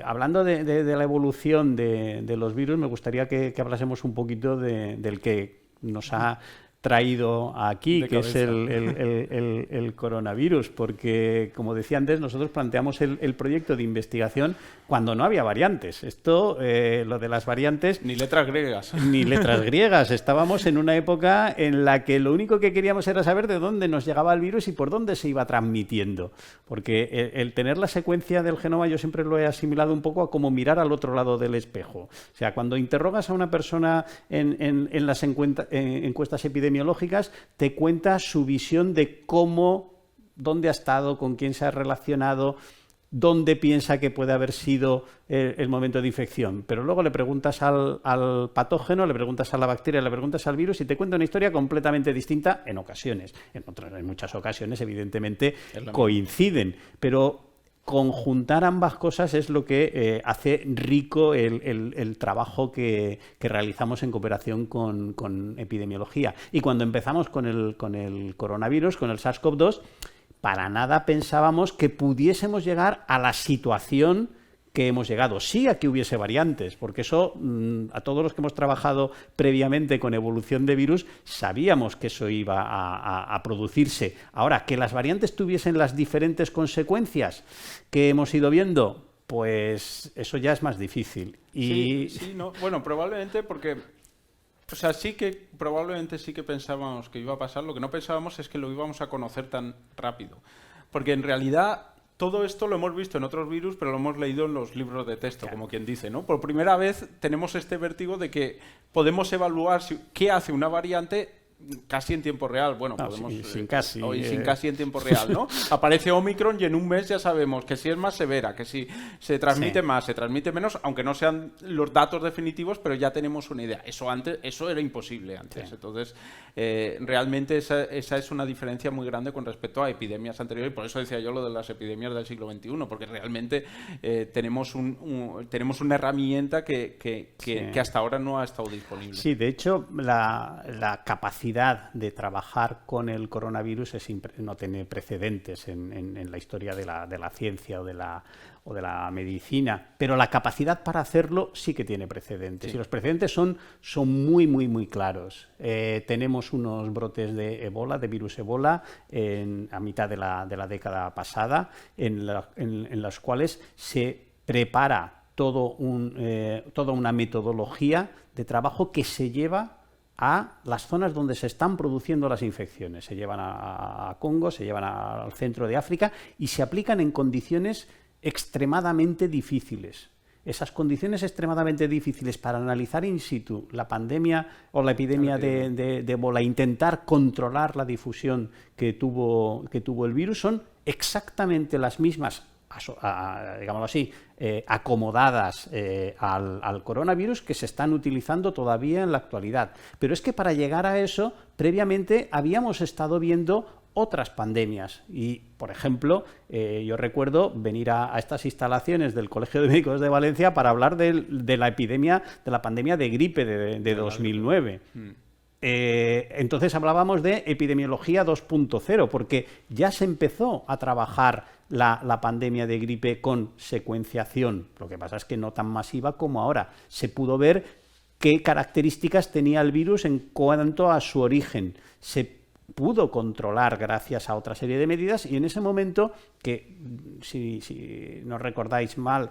Hablando de la evolución de los virus, me gustaría que hablásemos un poquito del que nos ha traído aquí, que es el coronavirus, porque, como decía antes, nosotros planteamos el proyecto de investigación cuando no había variantes. Esto, lo de las variantes... Ni letras griegas. Ni letras griegas. Estábamos en una época en la que lo único que queríamos era saber de dónde nos llegaba el virus y por dónde se iba transmitiendo. Porque el tener la secuencia del genoma yo siempre lo he asimilado un poco a como mirar al otro lado del espejo. O sea, cuando interrogas a una persona en las encuestas epidemiológicas, te cuenta su visión de cómo, dónde ha estado, con quién se ha relacionado, dónde piensa que puede haber sido el momento de infección. Pero luego le preguntas al patógeno, le preguntas a la bacteria, le preguntas al virus y te cuenta una historia completamente distinta en ocasiones. En muchas ocasiones, evidentemente, coinciden. Pero conjuntar ambas cosas es lo que hace rico el trabajo que realizamos en cooperación con epidemiología. Y cuando empezamos con el coronavirus, con el SARS-CoV-2, para nada pensábamos que pudiésemos llegar a la situación que hemos llegado. Sí a que hubiese variantes, porque eso, a todos los que hemos trabajado previamente con evolución de virus, sabíamos que eso iba a producirse. Ahora, que las variantes tuviesen las diferentes consecuencias que hemos ido viendo, pues eso ya es más difícil. Sí, no. Bueno, probablemente porque... O sea, probablemente sí que pensábamos que iba a pasar. Lo que no pensábamos es que lo íbamos a conocer tan rápido. Porque en realidad... Todo esto lo hemos visto en otros virus, pero lo hemos leído en los libros de texto, como quien dice, ¿no? Por primera vez tenemos este vértigo de que podemos evaluar qué hace una variante casi en tiempo real. Bueno, podemos... Sin casi. Sin casi en tiempo real, ¿no? Aparece Omicron y en un mes ya sabemos que si es más severa, que si se transmite más, se transmite menos, aunque no sean los datos definitivos, pero ya tenemos una idea. Eso era imposible antes. Sí. Entonces, realmente esa es una diferencia muy grande con respecto a epidemias anteriores. Por eso decía yo lo de las epidemias del siglo XXI, porque realmente tenemos una herramienta que hasta ahora no ha estado disponible. Sí, de hecho, la capacidad de trabajar con el coronavirus no tiene precedentes en la historia de la ciencia o de la medicina, pero la capacidad para hacerlo sí que tiene precedentes. Sí. Y los precedentes son muy, muy, muy claros. Tenemos unos brotes de virus Ebola, a mitad de la década pasada, en los cuales se prepara toda una metodología de trabajo que se lleva a las zonas donde se están produciendo las infecciones. Se llevan a Congo, se llevan al centro de África y se aplican en condiciones extremadamente difíciles. Esas condiciones extremadamente difíciles para analizar in situ la pandemia o la epidemia de Ebola, intentar controlar la difusión que tuvo el virus, son exactamente las mismas, digámoslo así, acomodadas al coronavirus que se están utilizando todavía en la actualidad. Pero es que para llegar a eso, previamente habíamos estado viendo otras pandemias y, por ejemplo, yo recuerdo venir a estas instalaciones del Colegio de Médicos de Valencia para hablar de la pandemia de gripe de 2009. Entonces hablábamos de epidemiología 2.0, porque ya se empezó a trabajar la pandemia de gripe con secuenciación. Lo que pasa es que no tan masiva como ahora. Se pudo ver qué características tenía el virus en cuanto a su origen. Se pudo controlar gracias a otra serie de medidas y en ese momento, que si no recordáis mal,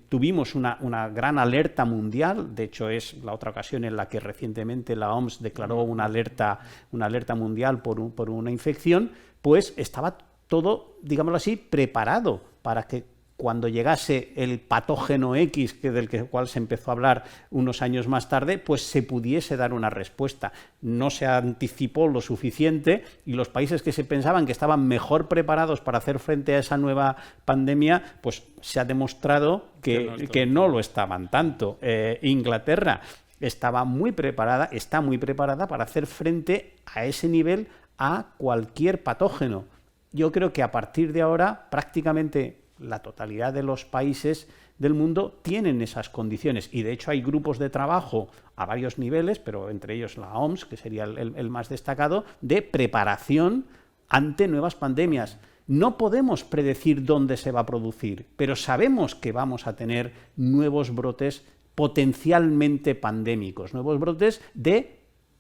tuvimos una gran alerta mundial. De hecho es la otra ocasión en la que recientemente la OMS declaró una alerta mundial por una infección, pues estaba todo, digámoslo así, preparado para que cuando llegase el patógeno X, del cual se empezó a hablar unos años más tarde, pues se pudiese dar una respuesta. No se anticipó lo suficiente y los países que se pensaban que estaban mejor preparados para hacer frente a esa nueva pandemia, pues se ha demostrado que no lo estaban tanto. Inglaterra está muy preparada para hacer frente a ese nivel a cualquier patógeno. Yo creo que a partir de ahora prácticamente la totalidad de los países del mundo tienen esas condiciones y de hecho hay grupos de trabajo a varios niveles, pero entre ellos la OMS, que sería el más destacado, de preparación ante nuevas pandemias. No podemos predecir dónde se va a producir, pero sabemos que vamos a tener nuevos brotes potencialmente pandémicos, nuevos brotes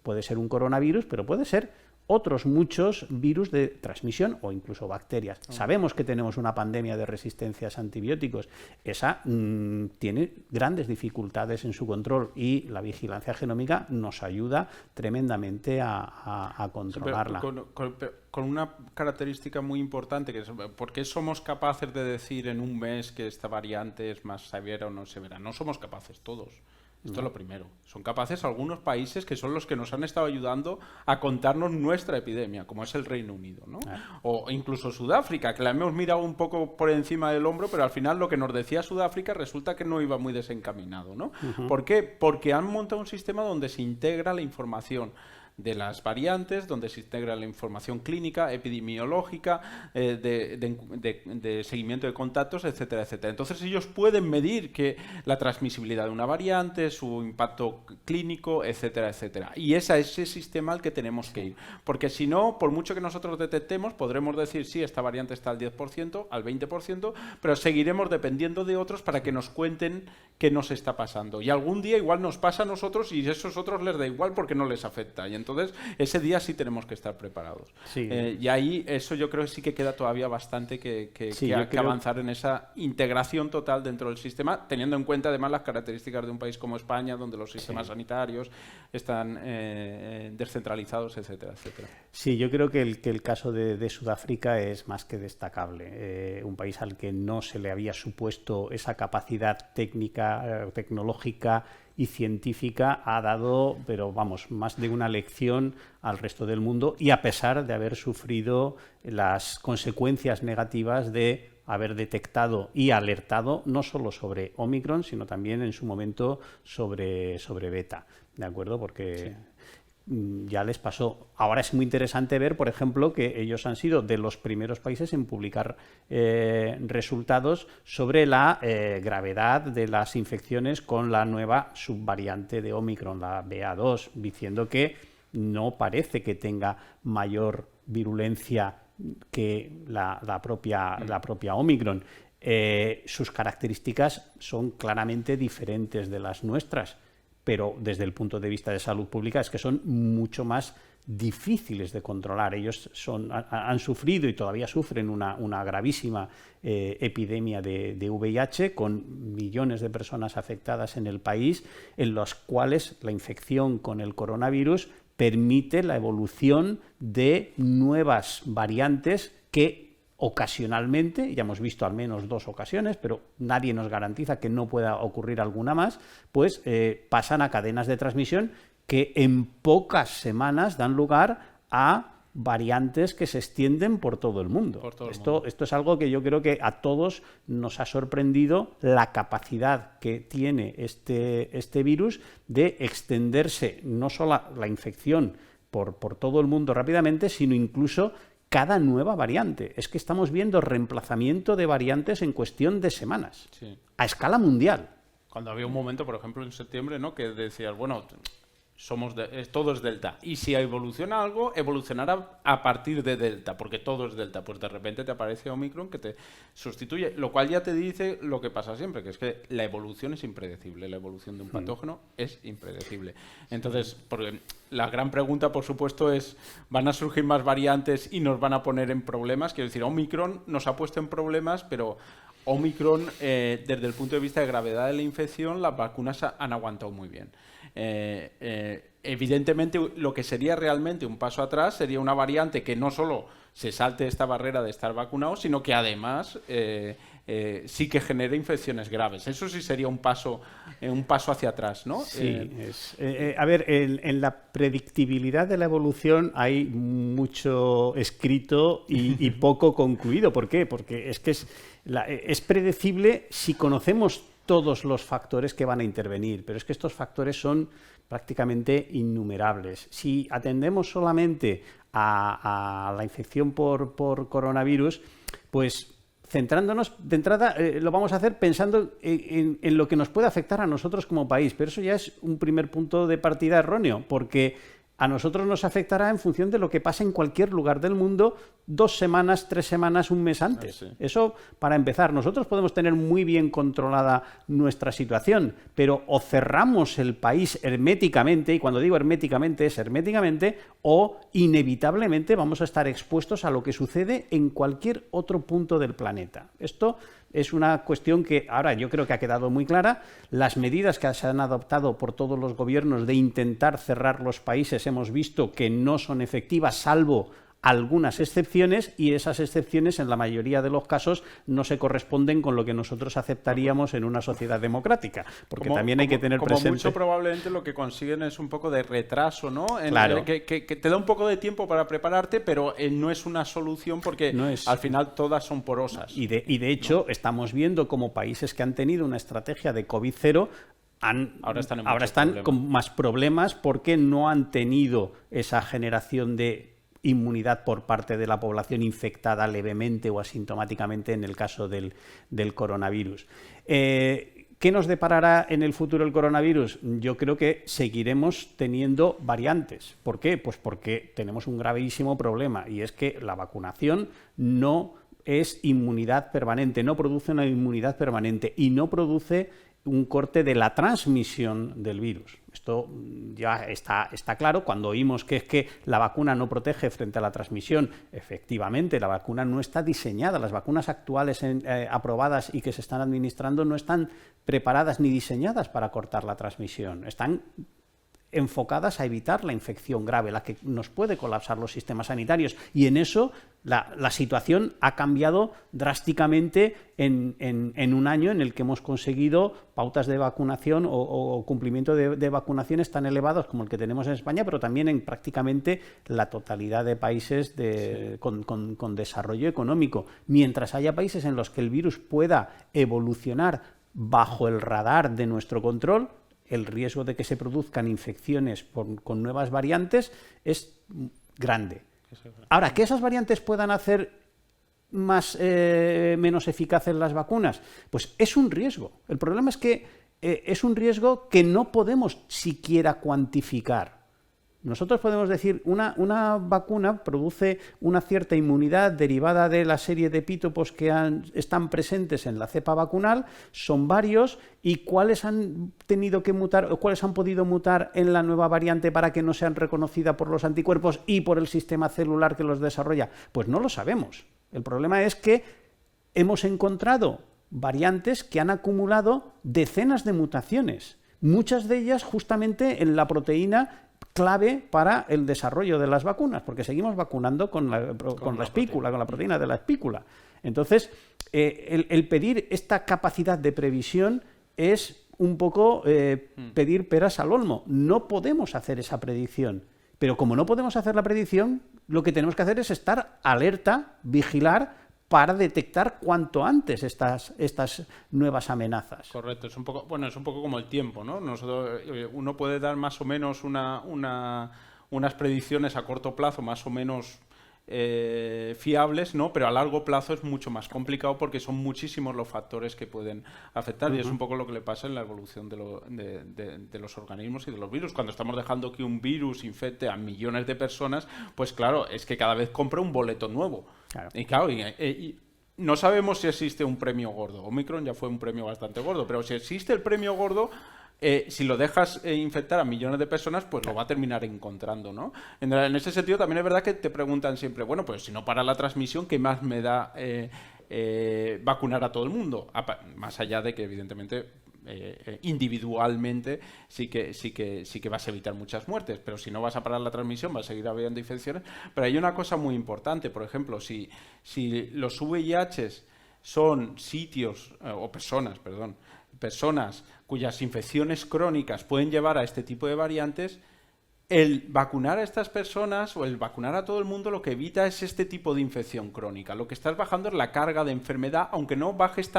puede ser un coronavirus, pero puede ser otros muchos virus de transmisión o incluso bacterias. Sabemos que tenemos una pandemia de resistencias a antibióticos. Esa tiene grandes dificultades en su control y la vigilancia genómica nos ayuda tremendamente a controlarla. Con una característica muy importante, que es ¿por qué somos capaces de decir en un mes que esta variante es más severa o no severa? No somos capaces todos. Esto es lo primero. Son capaces algunos países que son los que nos han estado ayudando a contarnos nuestra epidemia, como es el Reino Unido, ¿no? O incluso Sudáfrica, que la hemos mirado un poco por encima del hombro, pero al final lo que nos decía Sudáfrica resulta que no iba muy desencaminado, ¿no? ¿Por qué? Porque han montado un sistema donde se integra la información de las variantes, donde se integra la información clínica, epidemiológica, de seguimiento de contactos, etcétera, etcétera. Entonces ellos pueden medir que la transmisibilidad de una variante, su impacto clínico, etcétera, etcétera. Y es a ese sistema al que tenemos que ir. Porque si no, por mucho que nosotros detectemos, podremos decir, sí, esta variante está al 10%, al 20%, pero seguiremos dependiendo de otros para que nos cuenten qué nos está pasando. Y algún día igual nos pasa a nosotros y a esos otros les da igual porque no les afecta. Y entonces, ese día sí tenemos que estar preparados. Sí. Y ahí eso yo creo que sí que queda todavía bastante que avanzar en esa integración total dentro del sistema, teniendo en cuenta además las características de un país como España, donde los sistemas sanitarios están descentralizados, etcétera, etcétera. Sí, yo creo que el caso de Sudáfrica es más que destacable. Un país al que no se le había supuesto esa capacidad técnica, tecnológica y científica ha dado, pero vamos, más de una lección al resto del mundo, y a pesar de haber sufrido las consecuencias negativas de haber detectado y alertado no solo sobre Omicron, sino también en su momento sobre beta, ¿de acuerdo? Porque ya les pasó. Ahora es muy interesante ver, por ejemplo, que ellos han sido de los primeros países en publicar resultados sobre la gravedad de las infecciones con la nueva subvariante de Omicron, la BA2, diciendo que no parece que tenga mayor virulencia que la propia Omicron. Sus características son claramente diferentes de las nuestras, pero desde el punto de vista de salud pública es que son mucho más difíciles de controlar. Ellos han sufrido y todavía sufren una gravísima epidemia de VIH, con millones de personas afectadas en el país, en las cuales la infección con el coronavirus permite la evolución de nuevas variantes que ocasionalmente, ya hemos visto al menos 2 ocasiones, pero nadie nos garantiza que no pueda ocurrir alguna más, pues pasan a cadenas de transmisión que en pocas semanas dan lugar a variantes que se extienden por todo el mundo. Esto es algo que yo creo que a todos nos ha sorprendido, la capacidad que tiene este virus de extenderse, no solo la infección por todo el mundo rápidamente, sino incluso cada nueva variante. Es que estamos viendo reemplazamiento de variantes en cuestión de semanas, a escala mundial. Cuando había un momento, por ejemplo, en septiembre, ¿no?, que decías, bueno, todo es Delta. Y si evoluciona algo, evolucionará a partir de Delta, porque todo es Delta. Pues de repente te aparece Omicron que te sustituye, lo cual ya te dice lo que pasa siempre, que es que la evolución es impredecible. La evolución de un patógeno es impredecible. Entonces, porque la gran pregunta, por supuesto, es, ¿van a surgir más variantes y nos van a poner en problemas? Quiero decir, Omicron nos ha puesto en problemas, pero Omicron, desde el punto de vista de gravedad de la infección, las vacunas han aguantado muy bien. Evidentemente, lo que sería realmente un paso atrás sería una variante que no solo se salte esta barrera de estar vacunado, sino que además sí que genere infecciones graves. Eso sí sería un paso hacia atrás, ¿no? Sí, a ver, en la predictibilidad de la evolución hay mucho escrito y poco concluido. ¿Por qué? Porque es que es predecible si conocemos todos los factores que van a intervenir, pero es que estos factores son prácticamente innumerables. Si atendemos solamente a la infección por coronavirus, pues centrándonos de entrada, lo vamos a hacer pensando en lo que nos puede afectar a nosotros como país, pero eso ya es un primer punto de partida erróneo, porque a nosotros nos afectará en función de lo que pasa en cualquier lugar del mundo, 2 semanas, 3 semanas, un mes antes. Sí. Eso para empezar. Nosotros podemos tener muy bien controlada nuestra situación, pero o cerramos el país herméticamente, y cuando digo herméticamente es herméticamente, o inevitablemente vamos a estar expuestos a lo que sucede en cualquier otro punto del planeta. Esto es una cuestión que ahora yo creo que ha quedado muy clara. Las medidas que se han adoptado por todos los gobiernos de intentar cerrar los países hemos visto que no son efectivas, salvo algunas excepciones, y esas excepciones en la mayoría de los casos no se corresponden con lo que nosotros aceptaríamos en una sociedad democrática, porque también hay que tener presente... Como mucho probablemente lo que consiguen es un poco de retraso, ¿no? Claro. Que te da un poco de tiempo para prepararte, pero no es una solución porque al final todas son porosas. Y de hecho estamos viendo como países que han tenido una estrategia de COVID-0 ahora están con más problemas porque no han tenido esa generación de inmunidad por parte de la población infectada levemente o asintomáticamente en el caso del coronavirus. ¿Qué nos deparará en el futuro el coronavirus? Yo creo que seguiremos teniendo variantes. ¿Por qué? Pues porque tenemos un gravísimo problema, y es que la vacunación no es inmunidad permanente, no produce una inmunidad permanente y no produce un corte de la transmisión del virus. Esto ya está claro. Cuando oímos que es que la vacuna no protege frente a la transmisión, efectivamente, la vacuna no está diseñada. Las vacunas actuales aprobadas y que se están administrando no están preparadas ni diseñadas para cortar la transmisión. Están enfocadas a evitar la infección grave, la que nos puede colapsar los sistemas sanitarios. Y en eso la situación ha cambiado drásticamente en un año en el que hemos conseguido pautas de vacunación o cumplimiento de vacunaciones tan elevados como el que tenemos en España, pero también en prácticamente la totalidad de países con desarrollo económico. Mientras haya países en los que el virus pueda evolucionar bajo el radar de nuestro control, el riesgo de que se produzcan infecciones con nuevas variantes es grande. Ahora, que esas variantes puedan hacer menos eficaces las vacunas, pues es un riesgo. El problema es que es un riesgo que no podemos siquiera cuantificar. Nosotros podemos decir, una vacuna produce una cierta inmunidad derivada de la serie de epítopos que están presentes en la cepa vacunal, son varios, y cuáles han tenido que mutar o cuáles han podido mutar en la nueva variante para que no sean reconocidas por los anticuerpos y por el sistema celular que los desarrolla. Pues no lo sabemos. El problema es que hemos encontrado variantes que han acumulado decenas de mutaciones, muchas de ellas justamente en la proteína clave para el desarrollo de las vacunas, porque seguimos vacunando con la espícula, con la proteína de la espícula. Entonces, el pedir esta capacidad de previsión es un poco pedir peras al olmo. No podemos hacer esa predicción, pero como no podemos hacer la predicción, lo que tenemos que hacer es estar alerta, vigilar, para detectar cuanto antes estas nuevas amenazas. Correcto, es un poco como el tiempo, ¿no? Uno puede dar más o menos unas predicciones a corto plazo más o menos fiables, ¿no? Pero a largo plazo es mucho más complicado porque son muchísimos los factores que pueden afectar. Y es un poco lo que le pasa en la evolución de los organismos y de los virus. Cuando estamos dejando que un virus infecte a millones de personas, pues claro, es que cada vez compra un boleto nuevo. Claro. Y claro, y no sabemos si existe un premio gordo. Omicron ya fue un premio bastante gordo, pero si existe el premio gordo, si lo dejas infectar a millones de personas, pues lo va a terminar encontrando, ¿no? En ese sentido también es verdad que te preguntan siempre, bueno, pues si no para la transmisión, ¿qué más me da vacunar a todo el mundo? Más allá de que evidentemente individualmente sí que vas a evitar muchas muertes, pero si no vas a parar la transmisión va a seguir habiendo infecciones. Pero hay una cosa muy importante, por ejemplo, si los VIHs son personas cuyas infecciones crónicas pueden llevar a este tipo de variantes, el vacunar a estas personas o el vacunar a todo el mundo lo que evita es este tipo de infección crónica. Lo que estás bajando es la carga de enfermedad, aunque no bajes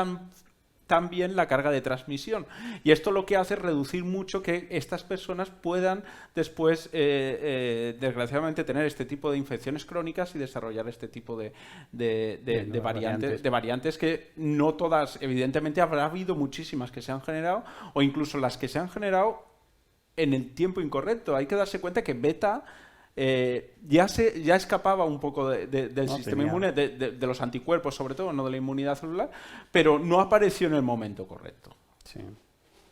también la carga de transmisión. Y esto lo que hace es reducir mucho que estas personas puedan después, desgraciadamente, tener este tipo de infecciones crónicas y desarrollar este tipo de variantes que no todas, evidentemente habrá habido muchísimas que se han generado, o incluso las que se han generado en el tiempo incorrecto. Hay que darse cuenta que beta ya escapaba un poco del sistema tenía... inmune, de los anticuerpos sobre todo, no de la inmunidad celular, pero no apareció en el momento correcto. Sí.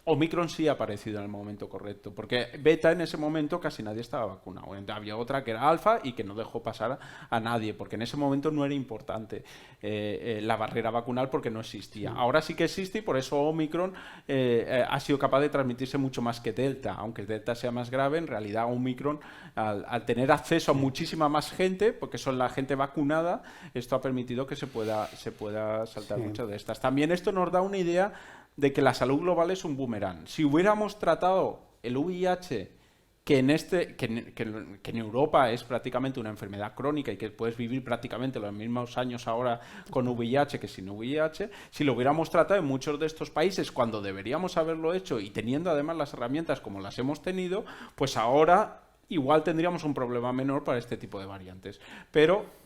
Omicron sí ha aparecido en el momento correcto, porque beta en ese momento casi nadie estaba vacunado. Había otra que era alfa y que no dejó pasar a nadie, porque en ese momento no era importante la barrera vacunal porque no existía. Ahora sí que existe y por eso Omicron ha sido capaz de transmitirse mucho más que Delta. Aunque Delta sea más grave, en realidad Omicron, al tener acceso a muchísima más gente, porque son la gente vacunada, esto ha permitido que se pueda saltar muchas de estas. También esto nos da una idea de que la salud global es un boomerang. Si hubiéramos tratado el VIH, que en Europa es prácticamente una enfermedad crónica y que puedes vivir prácticamente los mismos años ahora con VIH que sin VIH, si lo hubiéramos tratado en muchos de estos países cuando deberíamos haberlo hecho y teniendo además las herramientas como las hemos tenido, pues ahora igual tendríamos un problema menor para este tipo de variantes. Pero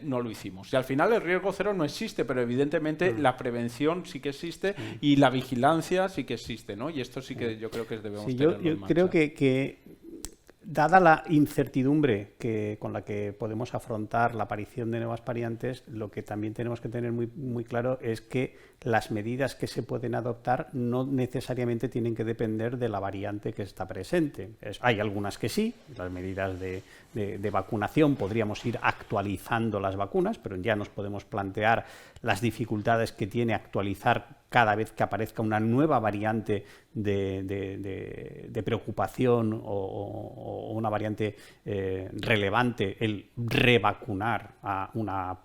no lo hicimos. Y al final el riesgo cero no existe, pero evidentemente la prevención sí que existe y la vigilancia sí que existe, ¿no? Y esto sí que yo creo que debemos tenerlo en marcha. Yo creo que dada la incertidumbre con la que podemos afrontar la aparición de nuevas variantes, lo que también tenemos que tener muy claro es que las medidas que se pueden adoptar no necesariamente tienen que depender de la variante que está presente. Hay algunas que sí, las medidas de vacunación, podríamos ir actualizando las vacunas, pero ya nos podemos plantear las dificultades que tiene actualizar cada vez que aparezca una nueva variante de preocupación o una variante relevante, el revacunar a una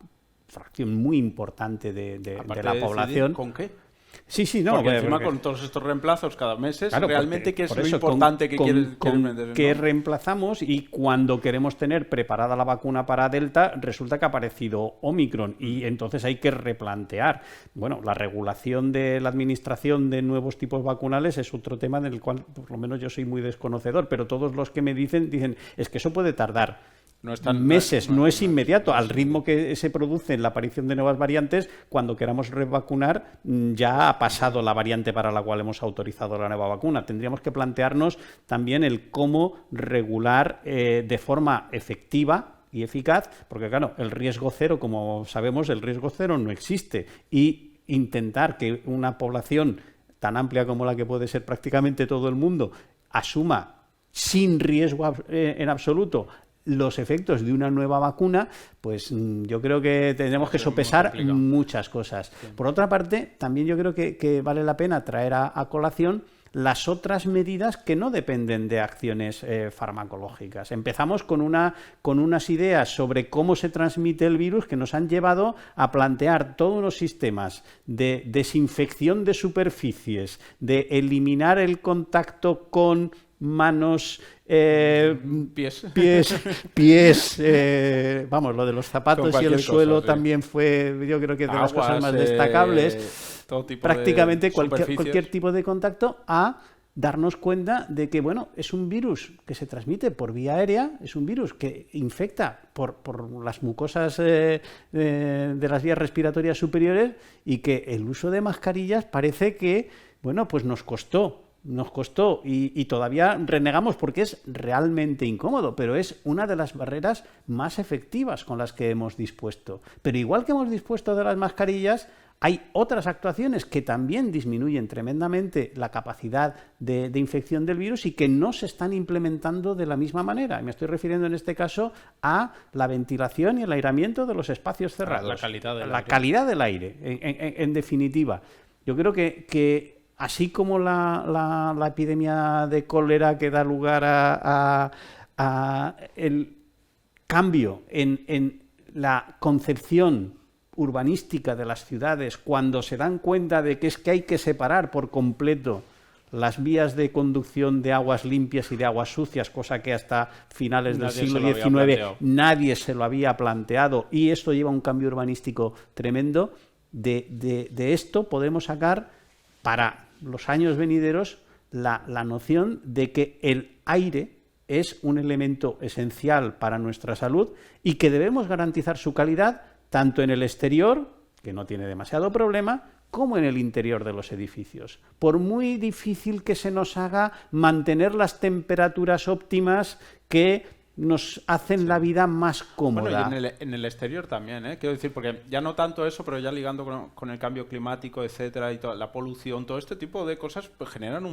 fracción muy importante de la población. ¿Con qué? Sí, no. Porque encima con todos estos reemplazos cada mes, claro, realmente qué es lo eso, importante que quieren vender, ¿no? ¿Qué reemplazamos? Y cuando queremos tener preparada la vacuna para Delta, resulta que ha aparecido Omicron y entonces hay que replantear. Bueno, la regulación de la administración de nuevos tipos vacunales es otro tema en el cual por lo menos yo soy muy desconocedor, pero todos los que me dicen es que eso puede tardar meses, no es inmediato. Al ritmo que se produce en la aparición de nuevas variantes, cuando queramos revacunar, ya ha pasado la variante para la cual hemos autorizado la nueva vacuna. Tendríamos que plantearnos también el cómo regular de forma efectiva y eficaz, porque claro, el riesgo cero, como sabemos, el riesgo cero no existe, y intentar que una población tan amplia como la que puede ser prácticamente todo el mundo asuma sin riesgo en absoluto los efectos de una nueva vacuna, pues yo creo que tendremos que sopesar muchas cosas. Sí. Por otra parte, también yo creo que vale la pena traer a colación las otras medidas que no dependen de acciones farmacológicas. Empezamos con unas ideas sobre cómo se transmite el virus que nos han llevado a plantear todos unos sistemas de desinfección de superficies, de eliminar el contacto con manos, pies, vamos, lo de los zapatos y el suelo cosa, también fue, yo creo que de las cosas más destacables. Todo tipo prácticamente cualquier tipo de contacto, a darnos cuenta de que, bueno, es un virus que se transmite por vía aérea, es un virus que infecta por las mucosas de las vías respiratorias superiores, y que el uso de mascarillas parece que, bueno, pues nos costó y todavía renegamos porque es realmente incómodo, pero es una de las barreras más efectivas con las que hemos dispuesto. Pero igual que hemos dispuesto de las mascarillas, hay otras actuaciones que también disminuyen tremendamente la capacidad de infección del virus y que no se están implementando de la misma manera. Me estoy refiriendo en este caso a la ventilación y el aireamiento de los espacios cerrados. La calidad del aire, en definitiva. Yo creo que así como la epidemia de cólera que da lugar a el cambio en la concepción urbanística de las ciudades, cuando se dan cuenta de que es que hay que separar por completo las vías de conducción de aguas limpias y de aguas sucias, cosa que hasta finales del siglo XIX nadie se lo había planteado, y esto lleva a un cambio urbanístico tremendo. De esto podemos sacar para los años venideros la noción de que el aire es un elemento esencial para nuestra salud y que debemos garantizar su calidad tanto en el exterior, que no tiene demasiado problema, como en el interior de los edificios. Por muy difícil que se nos haga mantener las temperaturas óptimas que nos hacen la vida más cómoda. Bueno, y en el exterior también, ¿eh? Quiero decir, porque ya no tanto eso, pero ya ligando con el cambio climático, etcétera, y toda la polución, todo este tipo de cosas pues, generan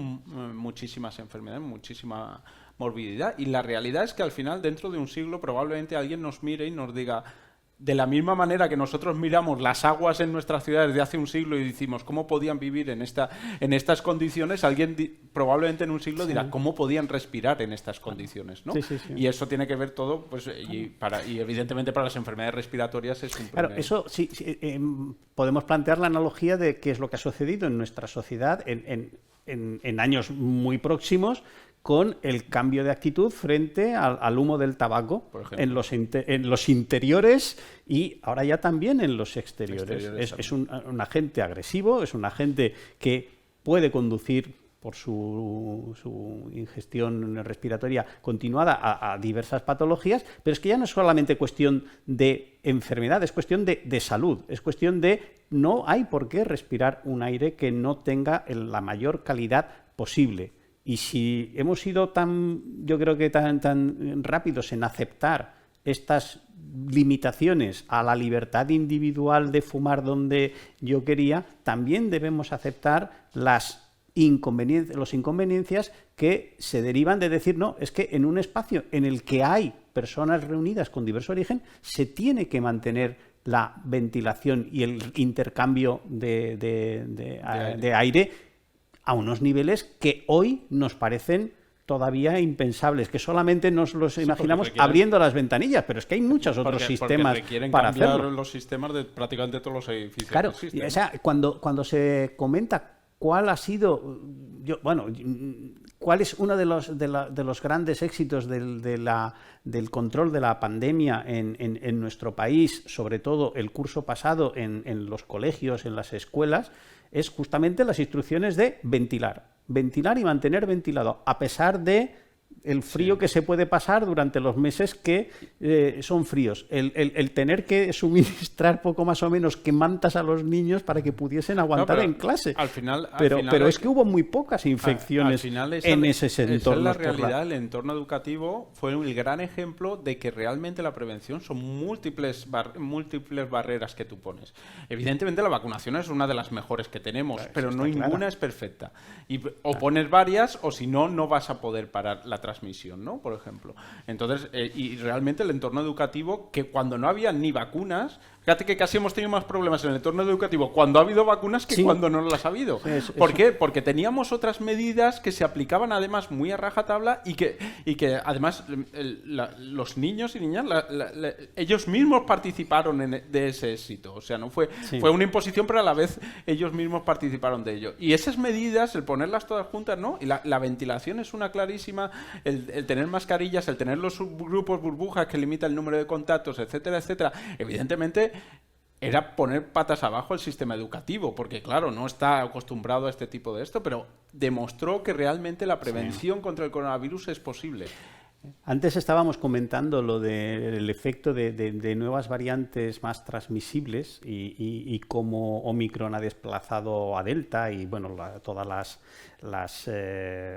muchísimas enfermedades, muchísima morbididad. Y la realidad es que al final, dentro de un siglo, probablemente alguien nos mire y nos diga, de la misma manera que nosotros miramos las aguas en nuestras ciudades de hace un siglo y decimos cómo podían vivir en estas condiciones, alguien probablemente en un siglo dirá cómo podían respirar en estas condiciones, ¿no? Sí, sí, sí. Y eso tiene que ver todo, pues, y evidentemente para las enfermedades respiratorias es un problema. Claro, eso sí, podemos plantear la analogía de qué es lo que ha sucedido en nuestra sociedad en años muy próximos, con el cambio de actitud frente al humo del tabaco en los interiores y ahora ya también en los exteriores. Es un agente agresivo, es un agente que puede conducir por su ingestión respiratoria continuada a diversas patologías, pero es que ya no es solamente cuestión de enfermedad, es cuestión de salud, es cuestión de no hay por qué respirar un aire que no tenga la mayor calidad posible. Y si hemos sido yo creo que tan rápidos en aceptar estas limitaciones a la libertad individual de fumar donde yo quería, también debemos aceptar los inconveniencias que se derivan de decir, no, es que en un espacio en el que hay personas reunidas con diverso origen, se tiene que mantener la ventilación y el intercambio de aire a unos niveles que hoy nos parecen todavía impensables, que solamente nos los imaginamos abriendo las ventanillas, pero es que hay muchos otros sistemas para hacerlo. Los sistemas de prácticamente todos los edificios. Claro, que existen, o sea, cuando se comenta cuál ha sido, cuál es uno de los grandes éxitos del control de la pandemia en nuestro país, sobre todo el curso pasado en los colegios, en las escuelas, es justamente las instrucciones de ventilar y mantener ventilado, a pesar de el frío que se puede pasar durante los meses que son fríos. El tener que suministrar poco más o menos que mantas a los niños para que pudiesen aguantar en clase. Pero es que hubo muy pocas infecciones en ese entorno. En la realidad, el entorno educativo fue el gran ejemplo de que realmente la prevención son múltiples barreras que tú pones. Evidentemente la vacunación es una de las mejores que tenemos, pero no ninguna es perfecta. O pones varias o si no, no vas a poder parar la transmisión, ¿no? Por ejemplo. Entonces, y realmente el entorno educativo, que cuando no había ni vacunas, fíjate que casi hemos tenido más problemas en el entorno educativo cuando ha habido vacunas que cuando no las ha habido. ¿Por qué? Porque teníamos otras medidas que se aplicaban además muy a rajatabla y que además los niños y niñas, ellos mismos participaron de ese éxito. O sea, no fue una imposición, pero a la vez ellos mismos participaron de ello. Y esas medidas, el ponerlas todas juntas, ¿no? Y la ventilación es una clarísima, el tener mascarillas, el tener los subgrupos burbujas que limita el número de contactos, etcétera, etcétera. Evidentemente era poner patas abajo el sistema educativo, porque claro, no está acostumbrado a este tipo de esto, pero demostró que realmente la prevención contra el coronavirus es posible. Antes estábamos comentando lo del efecto de nuevas variantes más transmisibles y cómo Omicron ha desplazado a Delta y bueno, todas las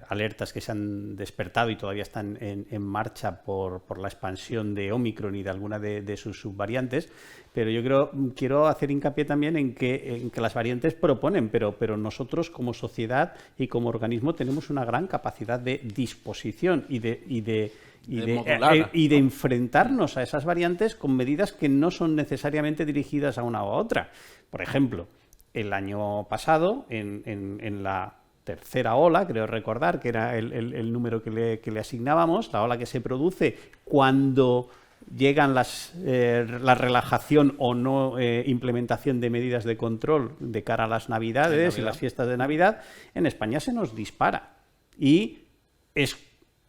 alertas que se han despertado y todavía están en marcha por la expansión de Omicron y de alguna de sus subvariantes. Pero yo quiero hacer hincapié también en que las variantes proponen, pero nosotros como sociedad y como organismo tenemos una gran capacidad de disposición y de enfrentarnos a esas variantes con medidas que no son necesariamente dirigidas a una u otra. Por ejemplo, el año pasado, en la tercera ola, creo recordar, que era el número que le asignábamos, la ola que se produce cuando llegan la relajación o no implementación de medidas de control de cara a las Navidades y las fiestas de Navidad, en España se nos dispara. Y es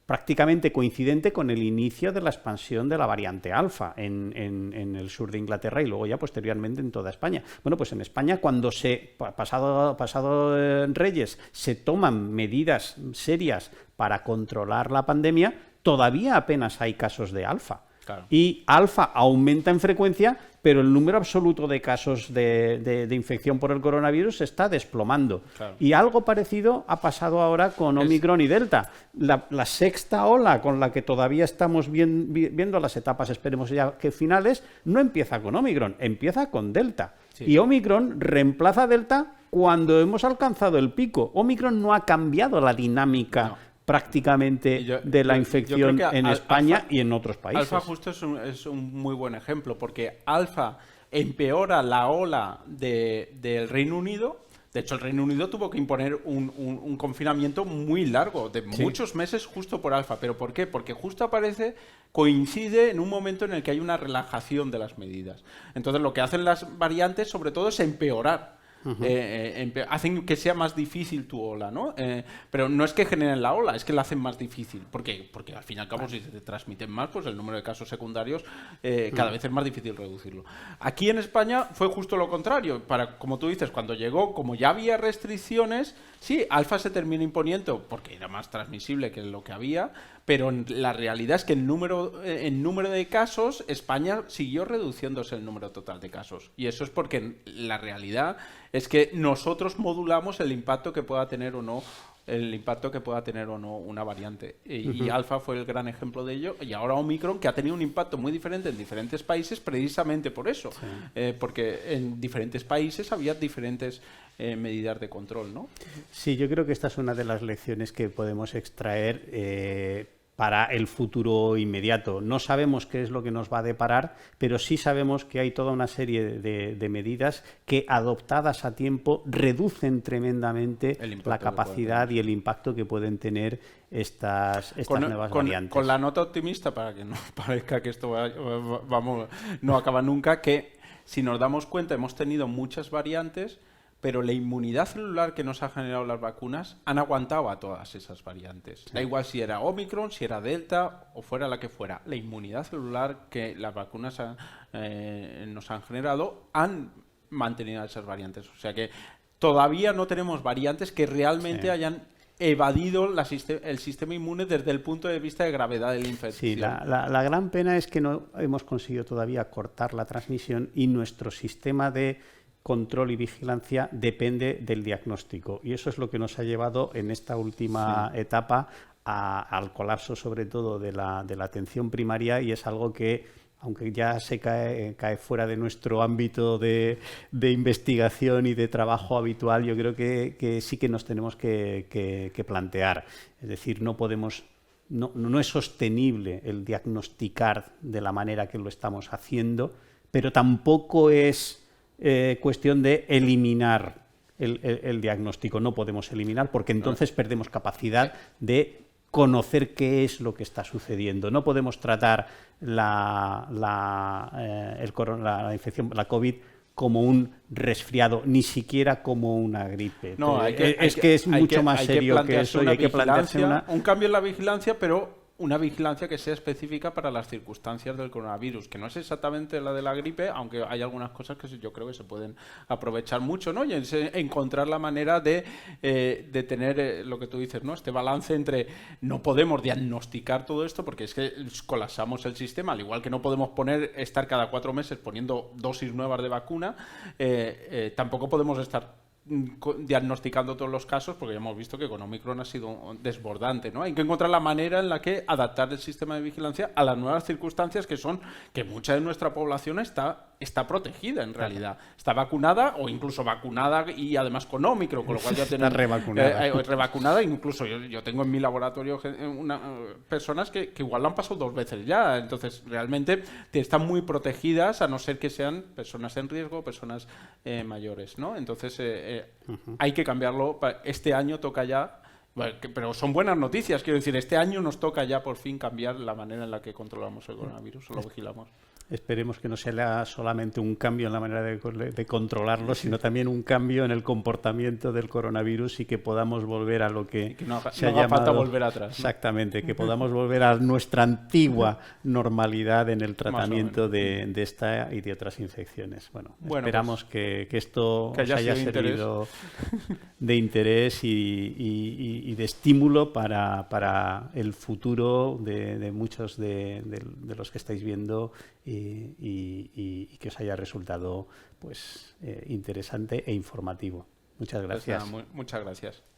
prácticamente coincidente con el inicio de la expansión de la variante alfa en el sur de Inglaterra y luego ya posteriormente en toda España. Bueno, pues en España cuando pasado Reyes se toman medidas serias para controlar la pandemia, todavía apenas hay casos de alfa. Claro. Y alfa aumenta en frecuencia, pero el número absoluto de casos de infección por el coronavirus se está desplomando. Claro. Y algo parecido ha pasado ahora con Omicron y Delta. La sexta ola con la que todavía estamos viendo las etapas, esperemos ya que finales, no empieza con Omicron, empieza con Delta. Sí. Y Omicron reemplaza a Delta cuando hemos alcanzado el pico. Omicron no ha cambiado la dinámica prácticamente de la infección en España y en otros países. Alfa justo es un muy buen ejemplo, porque Alfa empeora la ola del Reino Unido. De hecho, el Reino Unido tuvo que imponer un confinamiento muy largo, de muchos meses, justo por Alfa. ¿Pero por qué? Porque justo coincide en un momento en el que hay una relajación de las medidas. Entonces, lo que hacen las variantes, sobre todo, es empeorar. Hacen que sea más difícil tu ola, ¿no? Pero no es que generen la ola, es que la hacen más difícil. ¿Por qué? Porque al fin y al cabo, si se te transmiten más, pues el número de casos secundarios cada vez es más difícil reducirlo. Aquí en España fue justo lo contrario. Como tú dices, cuando llegó, como ya había restricciones, sí, Alfa se termina imponiendo porque era más transmisible que lo que había, pero la realidad es que en número de casos, España siguió reduciéndose el número total de casos. Y eso es porque la realidad es que nosotros modulamos el impacto que pueda tener o no una variante. Y Alfa fue el gran ejemplo de ello. Y ahora Omicron, que ha tenido un impacto muy diferente en diferentes países precisamente por eso. Sí. Porque en diferentes países había diferentes medidas de control, ¿no? Sí, yo creo que esta es una de las lecciones que podemos extraer para el futuro inmediato. No sabemos qué es lo que nos va a deparar, pero sí sabemos que hay toda una serie de medidas que, adoptadas a tiempo, reducen tremendamente la capacidad y el impacto que pueden tener estas nuevas variantes. Con la nota optimista, para que no parezca que esto no acaba nunca, que si nos damos cuenta hemos tenido muchas variantes, pero la inmunidad celular que nos ha generado las vacunas han aguantado a todas esas variantes. Sí. Da igual si era Omicron, si era Delta o fuera la que fuera. La inmunidad celular que las vacunas nos han generado han mantenido esas variantes. O sea que todavía no tenemos variantes que realmente hayan evadido el sistema inmune desde el punto de vista de gravedad de la infección. Sí, la gran pena es que no hemos conseguido todavía cortar la transmisión y nuestro sistema de control y vigilancia depende del diagnóstico, y eso es lo que nos ha llevado en esta última etapa al colapso, sobre todo de la atención primaria, y es algo que, aunque ya se cae fuera de nuestro ámbito de investigación y de trabajo habitual, yo creo que sí que nos tenemos que plantear. Es decir, no es sostenible el diagnosticar de la manera que lo estamos haciendo, pero tampoco es cuestión de eliminar el diagnóstico. No podemos eliminar, porque entonces perdemos capacidad de conocer qué es lo que está sucediendo. No podemos tratar la infección, la COVID, como un resfriado, ni siquiera como una gripe. No, es mucho más serio que eso, y hay que plantearse un cambio en la vigilancia, pero una vigilancia que sea específica para las circunstancias del coronavirus, que no es exactamente la de la gripe, aunque hay algunas cosas que yo creo que se pueden aprovechar mucho, ¿no? Y es encontrar la manera de tener lo que tú dices, ¿no? Este balance entre no podemos diagnosticar todo esto porque es que colapsamos el sistema, al igual que no podemos estar cada 4 meses poniendo dosis nuevas de vacuna, tampoco podemos estar diagnosticando todos los casos, porque ya hemos visto que con Omicron ha sido desbordante, ¿no? Hay que encontrar la manera en la que adaptar el sistema de vigilancia a las nuevas circunstancias, que mucha de nuestra población está protegida en realidad. Está vacunada o incluso vacunada y además con Omicron, con lo cual ya tenemos revacunada. Incluso yo tengo en mi laboratorio personas que igual lo han pasado 2 veces ya. Entonces realmente están muy protegidas, a no ser que sean personas en riesgo, personas mayores, ¿no? Entonces hay que cambiarlo. Este año toca ya. Pero son buenas noticias, quiero decir, este año nos toca ya por fin cambiar la manera en la que controlamos el coronavirus o lo vigilamos. Esperemos que no sea solamente un cambio en la manera de controlarlo, sino también un cambio en el comportamiento del coronavirus y que podamos volver a lo que no se ha haga llamado... falta volver atrás, ¿no? Exactamente, que podamos volver a nuestra antigua normalidad en el tratamiento de esta y de otras infecciones. Bueno, esperamos que esto os haya servido de interés y de estímulo para el futuro de muchos de los que estáis viendo y que os haya resultado pues interesante e informativo. Muchas gracias. Pues nada, muchas gracias.